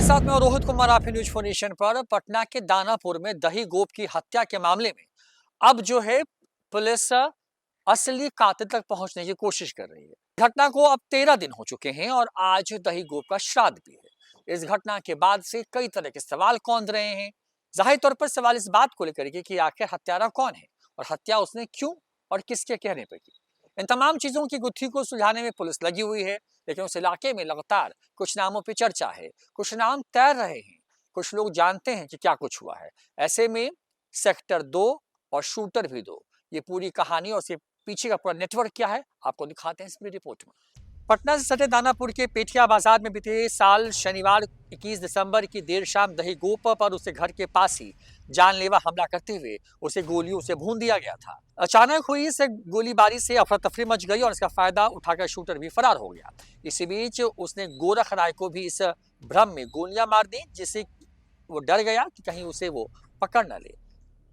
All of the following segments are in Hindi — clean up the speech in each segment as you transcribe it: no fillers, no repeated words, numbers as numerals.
साथ में रोहित कुमार आप न्यूज फोर नेशन पर। पटना के दानापुर में दही गोप की हत्या के मामले में अब जो है पुलिस असली कातिल तक पहुंचने की कोशिश कर रही है। घटना को अब 13 दिन हो चुके हैं और आज दही गोप का श्राद्ध भी है। इस घटना के बाद से कई तरह के सवाल कौंध रहे हैं। जाहिर तौर पर सवाल इस बात को लेकर के कि आखिर हत्यारा कौन है और हत्या उसने क्यों और किसके कहने पर की। इन तमाम चीजों की गुत्थी को सुलझाने में पुलिस लगी हुई है, लेकिन उस इलाके में लगातार कुछ नामों पर चर्चा है, कुछ नाम तैर रहे हैं, कुछ लोग जानते हैं कि क्या कुछ हुआ है। ऐसे में सेक्टर 2 और शूटर भी 2, ये पूरी कहानी और उसके पीछे का पूरा नेटवर्क क्या है आपको दिखाते हैं इस पूरी रिपोर्ट में। पटना से सटे दानापुर के पेठिया बाजार में बीते साल शनिवार 21 दिसंबर की देर शाम दही गोप पर उसके घर के पास ही जानलेवा हमला करते हुए उसे गोलियों से भून दिया गया था। अचानक हुई इस गोलीबारी से अफरा तफरी मच गई और इसका फायदा उठाकर शूटर भी फरार हो गया। इसी बीच उसने गोरख राय को भी इस भ्रम में गोलियां मार दी, जिससे वो डर गया कि कहीं उसे वो पकड़ न ले।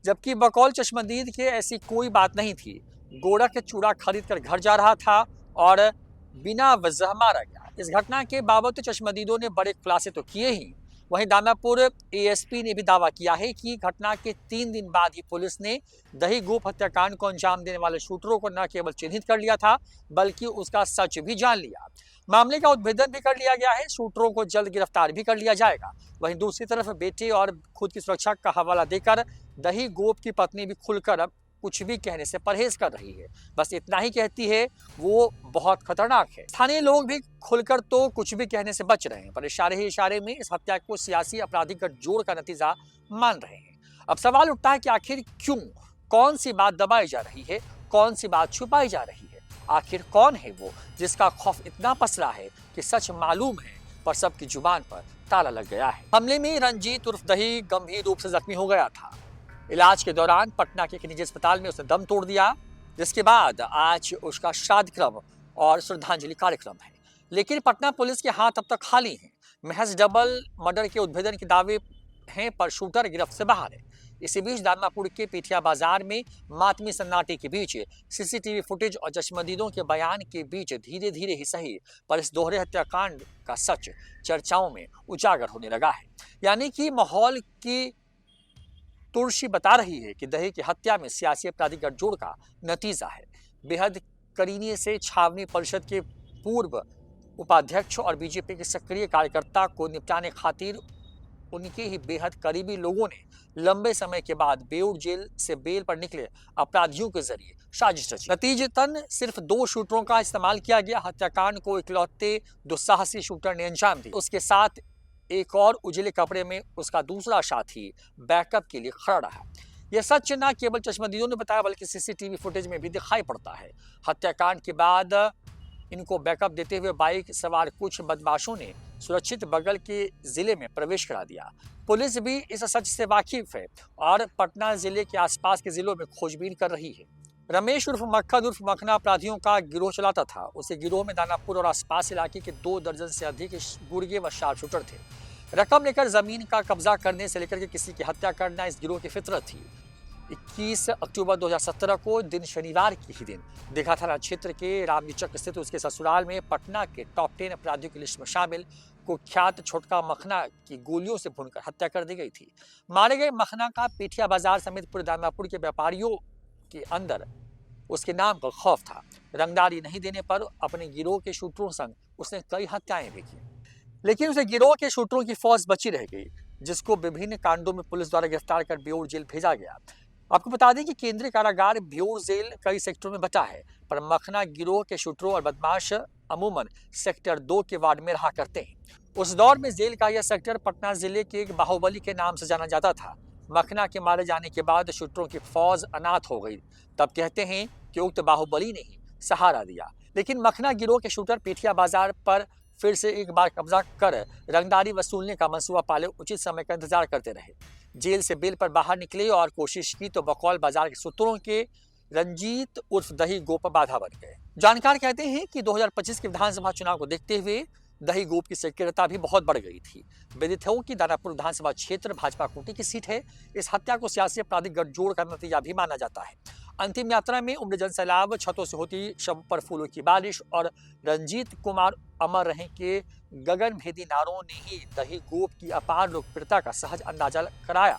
जबकि बकौल चश्मदीद के ऐसी कोई बात नहीं थी। गोरख चूड़ा खरीद कर घर जा रहा था और बिना वजह मारा गया। इस घटना के बाबत चश्मदीदों ने बड़े खुलासे तो किए ही, वहीं दानापुर एएसपी ने भी दावा किया है कि घटना के 3 दिन बाद ही पुलिस ने दही गोप हत्याकांड को अंजाम देने वाले शूटरों को न केवल चिन्हित कर लिया था, बल्कि उसका सच भी जान लिया। मामले का उद्भेदन भी कर लिया गया है, शूटरों को जल्द गिरफ्तार भी कर लिया जाएगा। वहीं दूसरी तरफ बेटे और खुद की सुरक्षा का हवाला देकर दही गोप की पत्नी भी खुलकर अब कुछ भी कहने से परहेज कर रही है। बस इतना ही कहती है, वो बहुत खतरनाक है। स्थानीय लोग भी खुलकर तो कुछ भी कहने से बच रहे हैं, पर इशारे ही इशारे में इस हत्या को सियासी आपराधिक गठजोड़ का नतीजा मान रहे हैं। अब सवाल उठता है कि आखिर क्यों, कौन सी बात दबाई जा रही है, कौन सी बात छुपाई जा रही है। आखिर कौन है वो जिसका खौफ इतना पसरा है कि सच मालूम है पर सबकी जुबान पर ताला लग गया है। हमले में रंजीत उर्फ दही गंभीर रूप से जख्मी हो गया था। इलाज के दौरान पटना के एक निजी अस्पताल में उसने दम तोड़ दिया, जिसके बाद आज उसका श्राद्ध क्रम और श्रद्धांजलि कार्यक्रम है। लेकिन पटना पुलिस के हाथ अब तक खाली हैं। महज डबल मर्डर के उद्भेदन के दावे हैं, पर शूटर गिरफ्त से बाहर है। इसी बीच दानापुर के पेठिया बाजार में मातमी सन्नाटे के बीच सीसीटीवी फुटेज और चश्मदीदों के बयान के बीच धीरे धीरे ही सही पर इस दोहरे हत्याकांड का सच चर्चाओं में उजागर होने लगा है। यानी कि माहौल की तुलसी बता रही है कि दही की हत्या में सियासी आपराधिक गठजोड़ का नतीजा है। बेहद करीने से छावनी परिषद के पूर्व उपाध्यक्ष और बीजेपी के सक्रिय कार्यकर्ता को निपटाने खातिर उनके ही बेहद करीबी लोगों ने लंबे समय के बाद बेऊर जेल से बेल पर निकले अपराधियों के जरिए साजिश रची। नतीजतन सिर्फ 2 शूटरों का इस्तेमाल किया गया। हत्याकांड को इकलौते दुस्साहसी शूटर ने अंजाम दिया। उसके साथ एक और उजले कपड़े में उसका दूसरा साथी बैकअप के लिए खड़ा रहा। यह सच न केवल चश्मदीदों ने बताया, बल्कि सीसीटीवी फुटेज में भी दिखाई पड़ता है। हत्याकांड के बाद इनको बैकअप देते हुए बाइक सवार कुछ बदमाशों ने सुरक्षित बगल के जिले में प्रवेश करा दिया। पुलिस भी इस सच से वाकिफ है और पटना जिले के आसपास के जिलों में खोजबीन कर रही है। रमेश उर्फ मक्खन उर्फ मखना अपराधियों का गिरोह चलाता था। उसे गिरोह में दानापुर और आसपास इलाके के 2 दर्जन से अधिक गुर्गे व शार्प शूटर थे। रकम लेकर जमीन का कब्जा करने से लेकर के किसी की हत्या करना इस गिरोह की फितरत थी। 21 अक्टूबर 2017 को दिन शनिवार के ही दिन दीघा थाना क्षेत्र के रामनीचक स्थित उसके ससुराल में पटना के टॉप 10 अपराधियों की लिस्ट में शामिल कुख्यात छोटका मखना की गोलियों से भूनकर हत्या कर दी गई थी। मारे गए मखना का पेठिया बाजार समेत पूरे दानापुर के व्यापारियों के अंदर उसके नाम का खौफ था। रंगदारी नहीं देने पर अपने गिरोह के शूटरों संग उसने कई हत्याएं भी की, लेकिन उसे गिरोह के शूटरों की फौज बची रह गई, जिसको विभिन्न कांडों में पुलिस द्वारा गिरफ्तार कर बेऊर जेल भेजा गया। आपको बता दें कि केंद्रीय कारागार बेऊर जेल कई सेक्टरों में बटा है, पर मखना गिरोह के शूटरों और बदमाश अमूमन सेक्टर 2 के वार्ड में रहा करते हैं। उस दौर में जेल का यह सेक्टर पटना जिले के एक बाहुबली के नाम से जाना जाता था। मखना के मारे जाने के बाद शूटरों की फौज अनाथ हो गई। तब कहते हैं कि उक्त बाहुबली ने ही सहारा दिया। लेकिन मखना गिरोह के शूटर पेठिया बाजार पर फिर से एक बार कब्जा कर रंगदारी वसूलने का मंसूबा पाले उचित समय का इंतजार करते रहे। जेल से बेल पर बाहर निकले और कोशिश की तो बकौल बाजार के सूत्रों के रंजीत उर्फ दही गोप बाधा बन गए। जानकार कहते हैं कि 2025 के विधानसभा चुनाव को देखते हुए दही गोप की सक्रियता भी बहुत बढ़ गई थी। विदित हो कि दानापुर विधानसभा क्षेत्र भाजपा कोटे की सीट है। इस हत्या को सियासी आपराधिक गठजोड़ का नतीजा भी माना जाता है। अंतिम यात्रा में उम्र जनसैलाब, छतों से होती शव पर फूलों की बारिश और रंजीत कुमार अमर रहे के गगनभेदी नारों ने ही दही गोप की अपार लोकप्रियता का सहज अंदाजा कराया,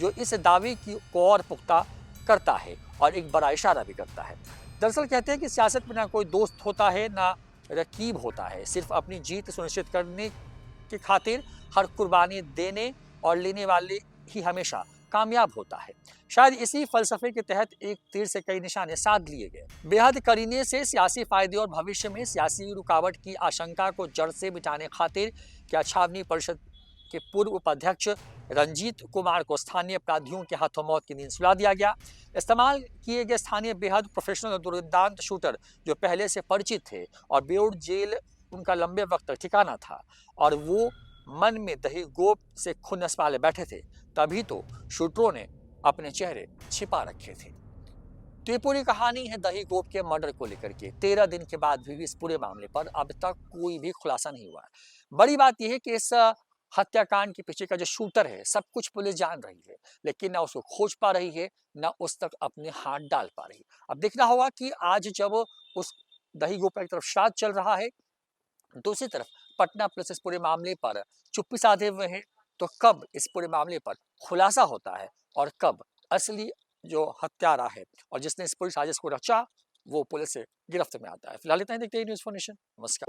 जो इस दावे को और पुख्ता करता है और एक बड़ा इशारा भी करता है। दरअसल कहते हैं कि सियासत में ना कोई दोस्त होता है ना रकीब होता है, सिर्फ अपनी जीत सुनिश्चित करने की खातिर हर कुर्बानी देने और लेने वाले ही हमेशा कामयाब होता है। शायद इसी फलसफे के तहत एक तीर से कई निशाने साध लिए गए। बेहद करीने से सियासी फायदे और भविष्य में सियासी रुकावट की आशंका को जड़ से मिटाने खातिर क्या छावनी परिषद के पूर्व उपाध्यक्ष रंजीत कुमार को स्थानीय अपराधियों के हाथों मौत की नींद सुला दिया गया। इस्तेमाल किए गए स्थानीय बेहद प्रोफेशनल और दुर्दांत शूटर जो पहले से परिचित थे और बेउर जेल उनका लंबे वक्त तक ठिकाना था और वो मन में दही गोप से खुन्नस पाले बैठे थे, तभी तो शूटरों ने अपने चेहरे छिपा रखे थे। तो ये पूरी कहानी है दही गोप के मर्डर को लेकर के। 13 दिन के बाद भी इस पूरे मामले पर अब तक कोई भी खुलासा नहीं हुआ है। बड़ी बात यह है कि इस हत्याकांड के पीछे का जो शूटर है, सब कुछ पुलिस जान रही है, लेकिन ना उसको खोज पा रही है, ना उस तक अपने हाथ डाल पा रही है। अब देखना होगा कि आज जब उस दही गोप की तरफ श्राद्ध चल रहा है, दूसरी तरफ पटना पुलिस इस पूरे मामले पर चुप्पी साधे हुए है, तो कब इस पूरे मामले पर खुलासा होता है और कब असली जो हत्यारा है और जिसने इस पूरी साजिश को रचा वो पुलिस से गिरफ्त में आता है। फिलहाल इतना ही, देखते हैं न्यूज़ फॉर नेशन। नमस्कार।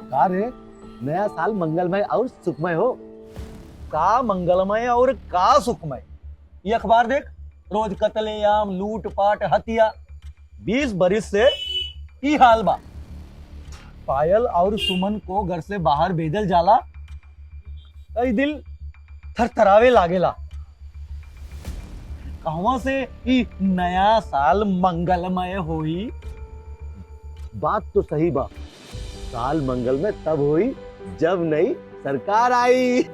का रे, नया साल मंगलमय और सुखमय हो। का मंगलमय और का सुखमय। ये अखबार देख, रोज कत्लेआम, लूट पाट, हत्या। 20 बरिस से ई हाल बा। पायल और सुमन को घर से बाहर भेजल जाला, कई दिल थरथरावे लागेला। कहवा से ई नया साल मंगलमय होई। बात तो सही बा, साल मंगलमय तब हुई जब नई सरकार आई।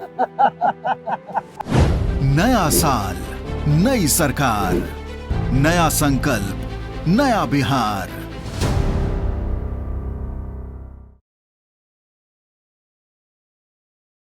नया साल, नई सरकार, नया संकल्प, नया बिहार।